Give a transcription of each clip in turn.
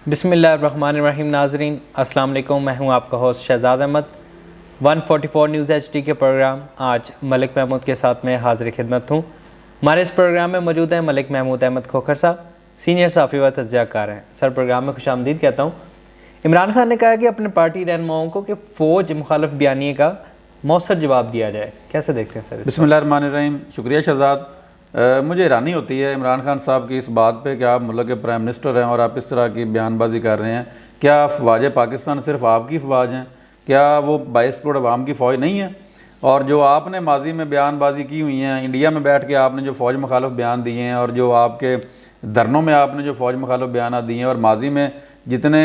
बिस्मिल्लाहिर्रहमानिर्रहीम। नाज़रीन अस्सलाम वालेकुम, मैं हूं आपका host Shahzad Ahmad. 144 news HD के प्रोग्राम आज मलिक महमूद के साथ में हाज़िर खिदमत हूं। हमारे इस प्रोग्राम में मौजूद हैं मलिक महमूद अहमद खोखर साहब, सीनियर सहाफ़ी व तज़कियाकार हैं। सर, प्रोग्राम में खुशामदीद कहता हूँ। इमरान खान ने कहा कि अपने पार्टी रहनुमाओं को कि फ़ौज मुखालिफ बयानी का मौसर जवाब दिया जाए, कैसे देखते हैं सर? बिस्मिल्लाहिर्रहमानिर्रहीम। शुक्रिया शहजाद। मुझे हैरानी होती है इमरान खान साहब की इस बात पे कि आप मुल्क के प्राइम मिनिस्टर हैं और आप इस तरह की बयानबाजी कर रहे हैं। क्या फ़ौज पाकिस्तान सिर्फ आपकी फ़ौज हैं? क्या वो 22 करोड़ अवाम की फ़ौज नहीं है? और जो आपने माजी में बयानबाजी की हुई हैं, इंडिया में बैठ के आपने जो फ़ौज मुखालिफ बयान दिए हैं और जो आपके धरनों में आपने जो फ़ौज मुखालिफ बयान दिए हैं और माजी में जितने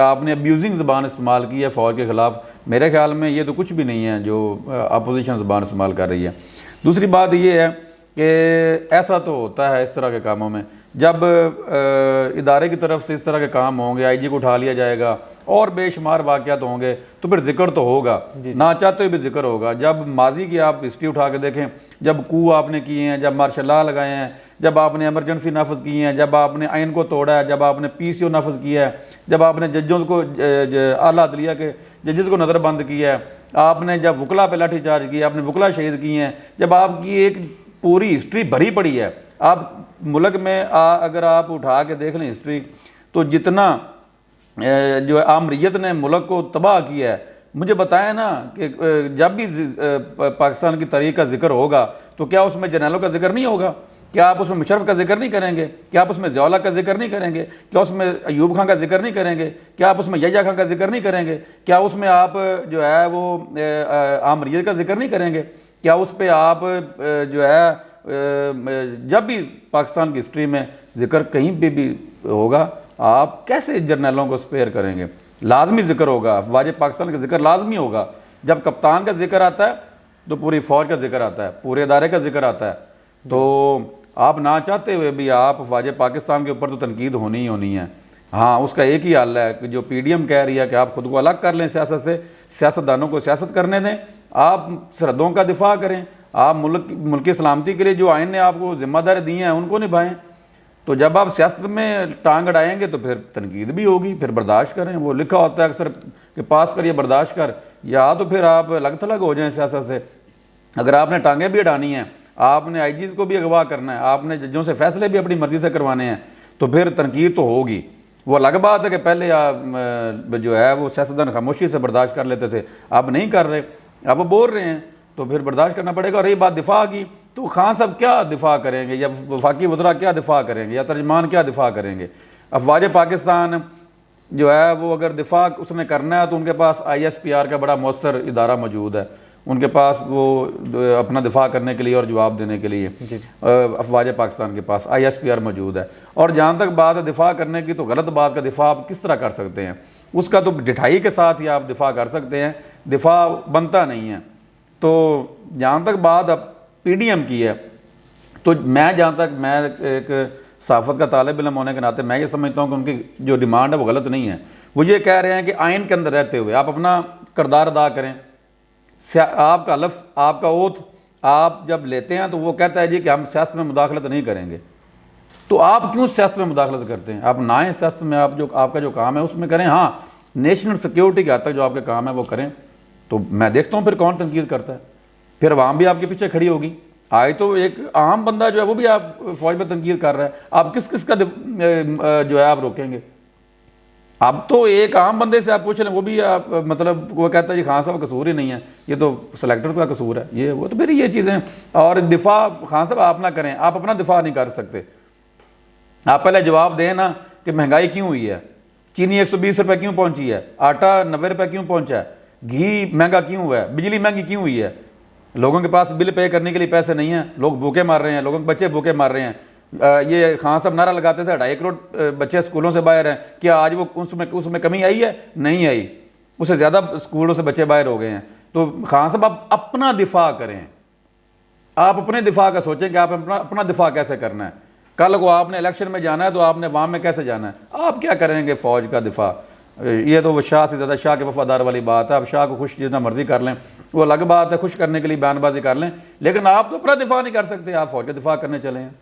आपने अब्यूजिंग ज़बान इस्तेमाल की है फ़ौज के ख़िलाफ़, मेरे ख्याल में ये तो कुछ भी नहीं है जो अपोजिशन ज़बान इस्तेमाल कर रही है। दूसरी बात ये है कि ऐसा तो होता है इस तरह के कामों में, जब इदारे की तरफ से इस तरह के काम होंगे, IG को उठा लिया जाएगा और बेशुमार वाक़यात होंगे तो फिर जिक्र तो होगा, ना चाहते हुए भी जिक्र होगा। जब माजी की आप हिस्ट्री उठा के देखें, जब कू आपने किए हैं, जब मार्शल लॉ लगाए हैं, जब आपने एमरजेंसी नाफज की हैं, जब आपने आइन को तोड़ा है, जब आपने PCO नाफज किया है, जब आपने जजों को आला अदलिया के जजेस को नज़रबंद किया है, आपने जब वकला पे लाठीचार्ज किया, आपने वकला शहीद किए हैं, जब आपकी एक पूरी हिस्ट्री भरी पड़ी है। आप मुल्क में अगर आप उठा के देख लें हिस्ट्री, तो जितना जो आमरीत ने मुल्क को तबाह किया है, मुझे बताएं ना कि जब भी पाकिस्तान की तारीख का जिक्र होगा तो क्या उसमें जर्नैलों का जिक्र नहीं होगा? क्या आप उसमें मुशर्रफ का जिक्र नहीं करेंगे? क्या आप उसमें ज़िया का जिक्र नहीं करेंगे? क्या उसमें अयूब खान का जिक्र नहीं करेंगे? क्या आप उसमें यह्या खान का जिक्र नहीं करेंगे? क्या उसमें आप जो है वो आमरीत का जिक्र नहीं करेंगे? क्या उस पर आप जो है जब भी पाकिस्तान की हिस्ट्री में जिक्र कहीं पे भी होगा, आप कैसे जर्नलों को स्पेयर करेंगे? लाजमी जिक्र होगा, अफवाज पाकिस्तान का जिक्र लाजमी होगा। जब कप्तान का जिक्र आता है तो पूरी फ़ौज का जिक्र आता है, पूरे इदारे का जिक्र आता है। तो आप ना चाहते हुए भी आप अफवाज पाकिस्तान के ऊपर तो तनकीद होनी ही होनी है। हाँ, उसका एक ही हल है कि जो PDM कह रही है कि आप ख़ुद को अलग कर लें सियासत से, सियासतदानों को सियासत करने दें, आप सरहदों का दिफा करें, आप मुल्क की सलामती के लिए जो आइन ने आपको जिम्मेदारी दी हैं उनको निभाएं। तो जब आप सियासत में टांग अड़ाएंगे तो फिर तनकीद भी होगी, फिर बर्दाश्त करें। वो लिखा होता है अक्सर कि पास करिए बर्दाश्त कर, या तो फिर आप अलग थलग हो जाएं सियासत से। अगर आपने टांगें भी अड़ानी हैं, आपने IGs को भी अगवा करना है, आपने जजों से फैसले भी अपनी मर्ज़ी से करवाने हैं, तो फिर तनकीद तो होगी। वो अलग बात है कि पहले आप जो है वो सियासतदान खामोशी से बर्दाश्त कर लेते थे, अब नहीं कर रहे, अब वो बोल रहे हैं, तो फिर बर्दाश्त करना पड़ेगा। और रही बात दिफा की, तो खान साहब क्या दिफा करेंगे, या वफाकी वज़रा क्या दिफा करेंगे, या तर्जमान क्या दिफा करेंगे? अफवाज पाकिस्तान जो है वो अगर दिफा उसने करना है तो उनके पास ISPR का बड़ा मौसर इदारा मौजूद है, उनके पास वो अपना दिफा करने के लिए और जवाब देने के लिए अफवाज पाकिस्तान के पास ISPR मौजूद है। और जहाँ तक बात है दिफा करने की, तो गलत बात का दिफा आप किस तरह कर सकते हैं? उसका तो ढिठाई के साथ ही आप दिफा कर सकते हैं, दिफा बनता नहीं है। तो जहाँ तक बात अब PDM की है, तो मैं जहाँ तक मैं एक सहाफ़त का तालिब इल्म होने के नाते मैं ये समझता हूँ कि उनकी जो डिमांड है वो गलत नहीं है। वो ये कह रहे हैं कि आइन के अंदर रहते हुए आप अपना किरदार अदा करें। आपका हलफ, आपका ओथ आप जब लेते हैं तो वो कहता है जी कि हम सियासत में मुदाखलत नहीं करेंगे। तो आप क्यों सियासत में मुदाखलत करते हैं? आप ना आए सियासत में, आप जो आपका जो काम है उसमें करें। हाँ, नेशनल सिक्योरिटी के हद तक जो आपके काम है वो करें। तो मैं देखता हूँ फिर कौन तनकीद करता है, फिर अवाम भी आपके पीछे खड़ी होगी। आए तो एक आम बंदा जो है वो भी आप फौज पर तनकीद कर रहा है, आप किस किस का जो है आप रोकेंगे? अब तो एक आम बंदे से आप पूछ लें, वो भी आप मतलब वो कहता है जी खान साहब कसूर ही नहीं है, ये तो सेलेक्टर का कसूर है, ये वो। तो फिर ये चीज़ें, और दिफा खान साहब आप ना करें, आप अपना दिफा नहीं कर सकते। आप पहले जवाब दें ना कि महंगाई क्यों हुई है, चीनी 120 रुपये क्यों पहुँची है, आटा 90 रुपये क्यों पहुँचा है, घी महंगा क्यों हुआ है, बिजली महंगी क्यों हुई है, लोगों के पास बिल पे करने के लिए पैसे नहीं हैं, लोग भूखे मार रहे हैं, लोगों के बच्चे भूखे मार रहे हैं। ये खान साहब नारा लगाते थे 2.5 करोड़ बच्चे स्कूलों से बाहर हैं, क्या आज वो उसमें कमी आई है? नहीं आई, उससे ज़्यादा स्कूलों से बच्चे बाहर हो गए हैं। तो खान साहब आप अपना दिफा करें, आप अपने दिफा का सोचें कि आप अपना दिफा कैसे करना है। कल को आपने इलेक्शन में जाना है तो आपने अवाम में कैसे जाना है? आप क्या करेंगे फ़ौज का दिफा? ये तो वो शाह से ज़्यादा शाह के वफादार वाली बात है। अब शाह को खुश जितना मर्जी कर लें, वो अलग बात है, खुश करने के लिए बयानबाजी कर लें, लेकिन आप तो अपना दिफा नहीं कर सकते, आप फ़ौज का दिफा करने चले हैं।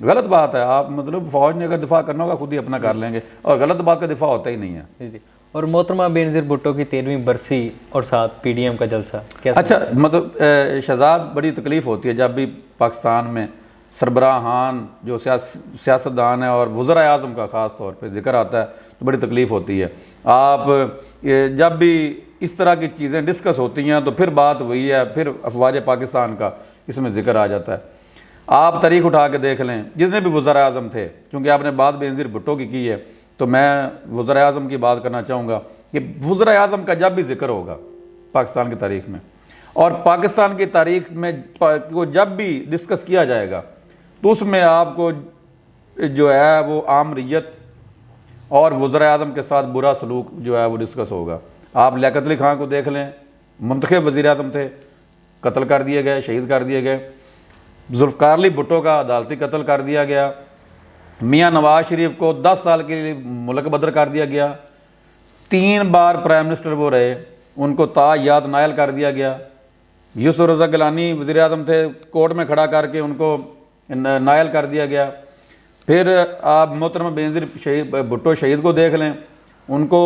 गलत बात है। आप मतलब फ़ौज ने अगर दिफा करना होगा खुद ही अपना कर लेंगे, और गलत बात का दिफा होता ही नहीं है। जी। और मोहतरमा बेनज़ीर भुट्टो की 13वीं बरसी और साथ PDM का जलसा कैसा? अच्छा, मतलब शहजाद, बड़ी तकलीफ़ होती है जब भी पाकिस्तान में सरबराहान जो सियासतदान है और वज़रा आज़म का ख़ास तौर पे जिक्र आता है तो बड़ी तकलीफ़ होती है। आप जब भी इस तरह की चीज़ें डिस्कस होती हैं तो फिर बात वही है, फिर अफवाज पाकिस्तान का इसमें जिक्र आ जाता है। आप तारीख उठा के देख लें, जितने भी वज़रा आज़म थे, चूँकि आपने बात बेनज़ीर भुट्टो की है तो मैं वज़रा आज़म की बात करना चाहूँगा कि वज़रा आज़म का जब भी जिक्र होगा पाकिस्तान की तारीख़ में, और पाकिस्तान की तारीख़ में को जब भी डिस्कस किया जाएगा तो उसमें आपको जो है वो आम रैयत और वज़रा आज़म के साथ बुरा सलूक जो है वो डिस्कस होगा। आप लियाकत अली खां को देख लें, मुंतखब वज़ीर आज़म थे, कत्ल कर दिए गए, शहीद कर दिए गए। जुल्फ़िकार अली भुट्टो का अदालती कत्ल कर दिया गया। मियाँ नवाज शरीफ को 10 साल के लिए मुल्क बदर कर दिया गया। 3 बार प्राइम मिनिस्टर वो रहे, उनको तायाद नायल कर दिया गया। यूसुफ रज़ा गिलानी वज़ीर आज़म थे, कोर्ट में खड़ा करके उनको नायल कर दिया गया। फिर आप मोहतरमा बेनज़ीर भुट्टो शहीद को देख लें, उनको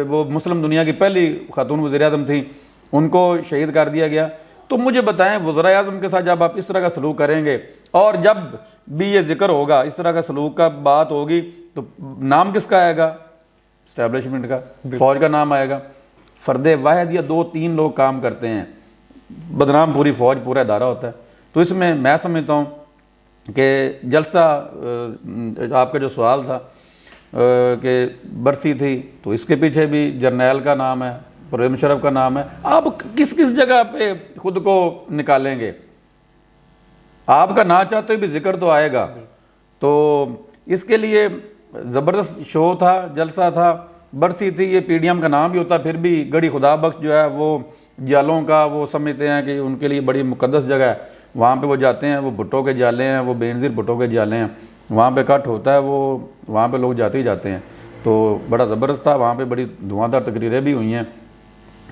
वो मुस्लिम दुनिया की पहली खातून वज़ीर आज़म थी, उनको शहीद कर दिया गया। तो मुझे बताएं, वज़ीर आज़म के साथ जब आप इस तरह का सलूक करेंगे और जब भी ये जिक्र होगा, इस तरह का सलूक का बात होगी, तो नाम किसका आएगा? इस्टेब्लिशमेंट का, फ़ौज का नाम आएगा। फ़र्द वाहिद या 2-3 लोग काम करते हैं, बदनाम पूरी फ़ौज, पूरा इदारा होता है। तो इसमें मैं समझता हूँ कि जलसा, आपका जो सवाल था कि बरसी थी, तो इसके पीछे भी जर्नैल का नाम है, परवेज़ मुशर्रफ का नाम है। आप किस किस जगह पे खुद को निकालेंगे? आपका ना चाहते हुए भी जिक्र तो आएगा। तो इसके लिए ज़बरदस्त शो था, जलसा था, बरसी थी। ये PDM का नाम भी होता, फिर भी गढ़ी खुदा बख्श जो है वो जालों का वो समझते हैं कि उनके लिए बड़ी मुकद्दस जगह है, वहाँ पे वो जाते हैं। वो भुट्टो के जाले हैं, वो बेनज़ीर भुट्टो के जाले हैं, वहाँ पे कट होता है, वो वहाँ पे लोग जाते ही जाते हैं। तो बड़ा ज़बरदस्त था, वहाँ पे बड़ी धुआंधार तकरीरें भी हुई हैं।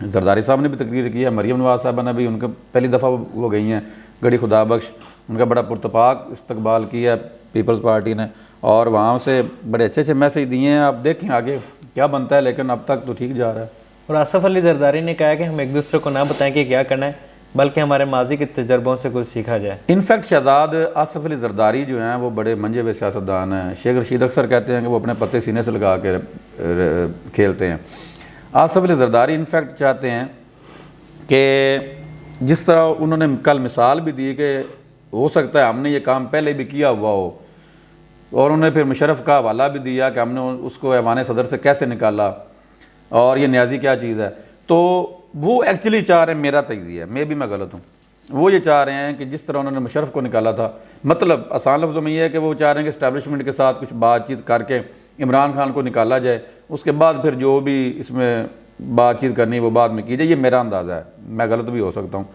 जरदारी साहब ने भी तकरीर की है, मरीम नवाज़ साहबा ने भी, उनका पहली दफ़ा वो गई हैं गढ़ी खुदा बख्श, उनका बड़ा पुरतपाक इस्तकबाल किया है पीपल्स पार्टी ने, और वहाँ से बड़े अच्छे अच्छे मैसेज दिए हैं। आप देखें आगे क्या बनता है, लेकिन अब तक तो ठीक जा रहा है। और आसफ़ अली ज़रदारी ने कहा कि हम एक दूसरे को ना बताएं कि क्या करना है, बल्कि हमारे माजी के तजर्बों से कुछ सीखा जाए। इनफैक्ट शहजाद आसफ़ अली ज़रदारी जो हैं वो बड़े मंजे हुए सियासतदान हैं। शेख रशीद अक्सर कहते हैं कि वो अपने पत्ते सीने से लगा के खेलते हैं। आसफ़ अली ज़रदारी इनफैक्ट चाहते हैं कि जिस तरह उन्होंने कल मिसाल भी दी कि हो सकता है हमने ये काम पहले भी किया हुआ हो, और उन्होंने फिर मुशर्रफ का हवाला भी दिया कि हमने उसको ऐवान सदर से कैसे निकाला और ये न्याजी क्या चीज़ है। तो वो एक्चुअली चाह रहे हैं, मेरा तज्ज़िया है, मैं गलत हूँ, वो ये चाह रहे हैं कि जिस तरह उन्होंने मुशर्रफ को निकाला था, मतलब आसान लफ्ज़ों में ये है कि वो चाह रहे हैं कि इस्टेब्लिशमेंट के साथ कुछ बातचीत करके इमरान खान को निकाला जाए, उसके बाद फिर जो भी इसमें बातचीत करनी वो बाद में की जाए। ये मेरा अंदाज़ा है, मैं गलत भी हो सकता हूँ।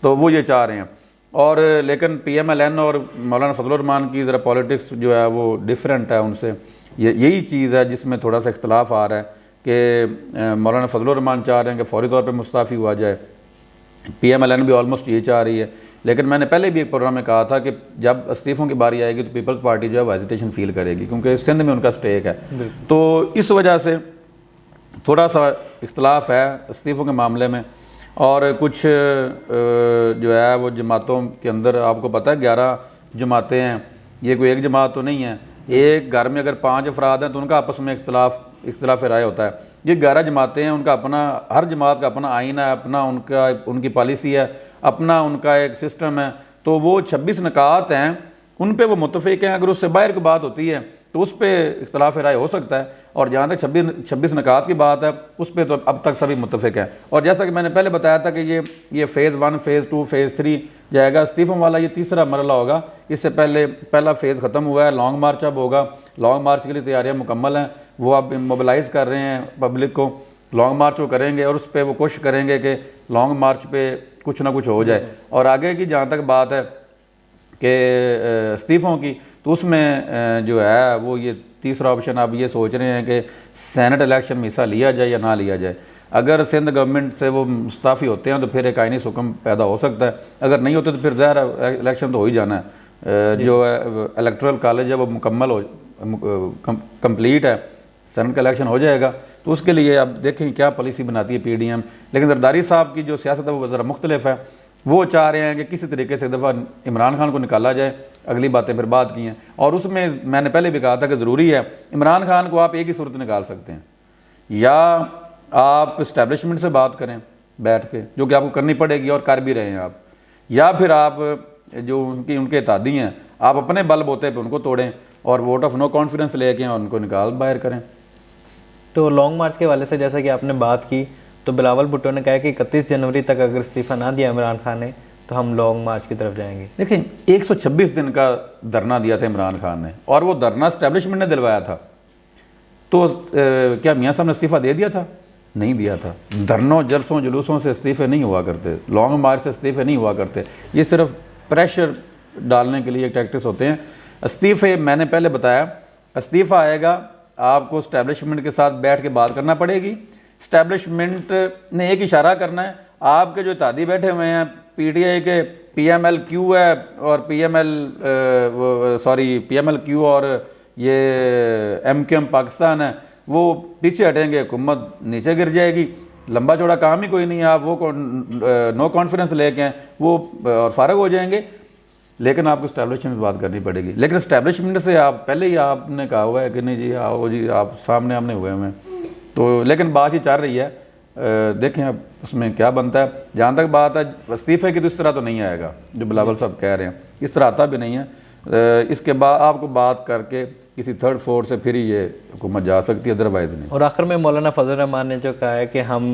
तो वो ये चाह रहे हैं। और लेकिन PMLN और मौलाना फजलुर रहमान की ज़रा पॉलिटिक्स जो है वो डिफरेंट है उनसे। यही चीज़ है जिसमें थोड़ा सा इख्तलाफ आ रहा है कि मौलाना फजलुर रहमान चाह रहे हैं कि फ़ौरी तौर पे मुस्ताफ़ी हुआ जाए, PMLN भी ऑलमोस्ट ये चाह रही है। लेकिन मैंने पहले भी एक प्रोग्राम में कहा था कि जब इस्तीफ़ों की बारी आएगी तो पीपल्स पार्टी जो है वो हेजिटेशन फील करेगी, क्योंकि सिंध में उनका स्टेक है। तो इस वजह से थोड़ा सा इख्तलाफ है इस्तीफ़ों के मामले में। और कुछ जो है वो जमातों के अंदर, आपको पता है 11 जमातें हैं, ये कोई एक जमात तो नहीं है। एक घर में अगर 5 अफराद हैं तो उनका आपस में इख्तलाफ राय होता है। ये 11 जमातें हैं, उनका अपना, हर जमात का अपना आइन है, अपना उनकी पॉलिसी है, अपना उनका एक सिस्टम है। तो वो 26 नकात हैं, उन पे वो मुत्तफ़िक़ हैं। अगर उससे बाहर की बात होती है तो उस पर इख्तलाफ राय हो सकता है। और जहाँ तक 26 नकात की बात है उस पर तो अब तक सभी मुत्तफ़िक़ हैं। और जैसा कि मैंने पहले बताया था कि ये फ़ेज़ 1, फ़ेज़ 2, फ़ेज़ 3 जाएगा। इस्तीफ़ों वाला ये तीसरा मरला होगा। इससे पहले पहला फ़ेज़ ख़त्म हुआ है, लॉन्ग मार्च अब होगा। लॉन्ग मार्च के लिए तैयारियाँ मुकम्मल हैं, वो अब मोबिलाइज़ कर रहे हैं पब्लिक को। लॉन्ग मार्च वो करेंगे और उस पर वो कोशिश करेंगे कि लॉन्ग मार्च पे कुछ ना कुछ हो जाए। और आगे की जहाँ तक बात है कि इस्तीफ़ों की, तो उसमें जो है वो ये तीसरा ऑप्शन आप ये सोच रहे हैं कि सेनेट इलेक्शन में हिस्सा लिया जाए या ना लिया जाए। अगर सिंध गवर्नमेंट से वो मुस्ताफ़ी होते हैं तो फिर एक आइनी हुक्म पैदा हो सकता है, अगर नहीं होते तो फिर ज़ाहिर इलेक्शन तो हो ही जाना है। जो है इलेक्टोरल कॉलेज है वो मुकम्मल हो कंप्लीट है, सेनेट का इलेक्शन हो जाएगा, तो उसके लिए अब देखें क्या पॉलिसी बनाती है PDM। लेकिन जरदारी साहब की जो सियासत है वो ज़रा मुख्तलिफ है। वो चाह रहे हैं कि किसी तरीके से एक दफ़ा इमरान खान को निकाला जाए, अगली बातें फिर बात की हैं। और उसमें मैंने पहले भी कहा था कि ज़रूरी है, इमरान खान को आप एक ही सूरत निकाल सकते हैं, या आप इस्टेब्लिशमेंट से बात करें बैठ के, जो कि आपको करनी पड़ेगी और कर भी रहे हैं आप, या फिर आप जो उनके इत्यादी हैं आप अपने बल बोते पे उनको तोड़ें और वोट ऑफ नो कॉन्फिडेंस लेके और उनको निकाल बाहर करें। तो लॉन्ग मार्च के हवाले से जैसा कि आपने बात की, तो बिलावल भुट्टो ने कहा कि 31 जनवरी तक अगर इस्तीफ़ा ना दिया इमरान खान ने तो हम लॉन्ग मार्च की तरफ जाएंगे। देखें 126 दिन का धरना दिया था इमरान खान ने, और वो धरना इस्टेब्लिशमेंट ने दिलवाया था, तो क्या मियाँ साहब ने इस्तीफ़ा दे दिया था? नहीं दिया था। धरनों जलसों जुलूसों से इस्तीफ़े नहीं हुआ करते, लॉन्ग मार्च से इस्तीफ़े नहीं हुआ करते, ये सिर्फ प्रेशर डालने के लिए टैक्टिक्स होते हैं। इस्तीफ़े मैंने पहले बताया, इस्तीफ़ा आएगा आपको इस्टेब्लिशमेंट के साथ बैठ के बात करना पड़ेगी। इस्टेब्लिशमेंट ने एक इशारा करना है, आपके जो इत्यादी बैठे हुए हैं PTI के, PMLQ है और PMLQ और ये MQM पाकिस्तान है, वो पीछे हटेंगे, हुकूमत नीचे गिर जाएगी। लंबा चौड़ा काम ही कोई नहीं है, आप वो नो कॉन्फिडेंस लेके हैं वो और फारग हो जाएंगे। लेकिन आपको इस्टेब्लिशमेंट से बात करनी पड़ेगी। लेकिन इस्टेब्लिशमेंट से आप पहले ही आपने कहा हुआ है कि नहीं जी आओ जी, आप सामने आमने हुए हैं, तो लेकिन बात ही चल रही है, देखें अब उसमें क्या बनता है। जहाँ तक बात है इस्तीफ़े की, तो इस तरह तो नहीं आएगा जो बिलावल साहब कह रहे हैं, इस तरह आता भी नहीं है। इसके बाद आपको बात करके किसी थर्ड फोर्थ से फिर ही ये हुकूमत जा सकती है, अदरवाइज नहीं। और आखिर में मौलाना फजल रहमान ने जो कहा है कि हम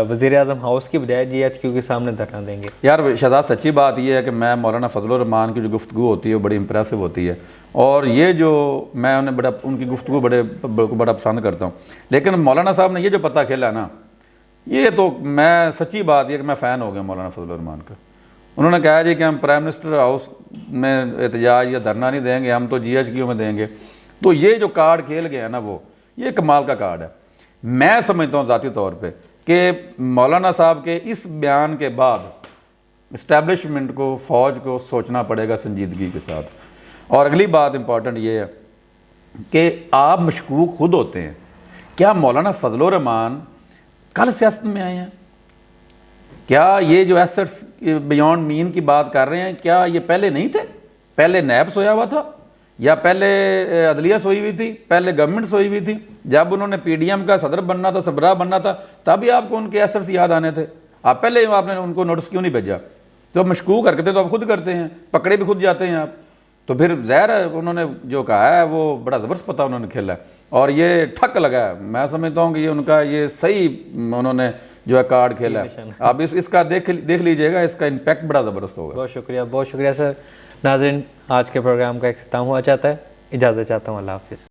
वज़ीर आज़म हाउस की बजाय GHQ के सामने धरना देंगे। यार शहजाद, सच्ची बात यह है कि मैं मौलाना फजल रहमान की जो गुफ्तगू होती है वो बड़ी इंप्रेसिव होती है, और ये जो मैं उन्हें बड़ा उनकी गुफ्तगू बड़ा पसंद करता हूँ। लेकिन मौलाना साहब ने ये जो पता खेला ना, ये तो मैं सच्ची बात यह कि मैं फ़ैन हो गया मौलाना फजल रहमान का। उन्होंने कहा जी कि हम प्राइम मिनिस्टर हाउस में एहतजाज या धरना नहीं देंगे, हम तो GHQ में देंगे। तो ये जो कार्ड खेल गया ना, वो ये कमाल का कार्ड है। मैं समझता हूँ ज़ाती तौर पे कि मौलाना साहब के इस बयान के बाद इस्टेब्लिशमेंट को, फ़ौज को सोचना पड़ेगा संजीदगी के साथ। और अगली बात इंपॉर्टेंट ये है कि आप मशकूक खुद होते हैं। क्या मौलाना फजल रहमान कल सियासत में आए हैं? क्या ये जो एसेट्स बियॉन्ड मीन की बात कर रहे हैं, क्या ये पहले नहीं थे? पहले नैब सोया हुआ था, या पहले अदलिया सोई हुई थी, पहले गवर्नमेंट सोई हुई थी? जब उन्होंने PDM का सदर बनना था, सरबराह बनना था, तभी आपको उनके एसेट्स याद आने थे। आप पहले आपने उनको नोटिस क्यों नहीं भेजा? तो मशकूक हरकतें तो आप खुद करते हैं, पकड़े भी खुद जाते हैं आप। तो फिर ज़ाहिर है उन्होंने जो कहा है वो बड़ा ज़बरदस्त पता उन्होंने खेला है, और ये ठक लगा है। मैं समझता हूँ कि ये उनका ये सही उन्होंने जो है कार्ड खेला है। आप इसका देख लीजिएगा, इसका इम्पैक्ट बड़ा ज़बरदस्त होगा। बहुत शुक्रिया सर। नाज़रीन, आज के प्रोग्राम का इख्तिताम हुआ चाहता है, इजाज़त चाहता हूँ। अल्लाह हाफ़िज़।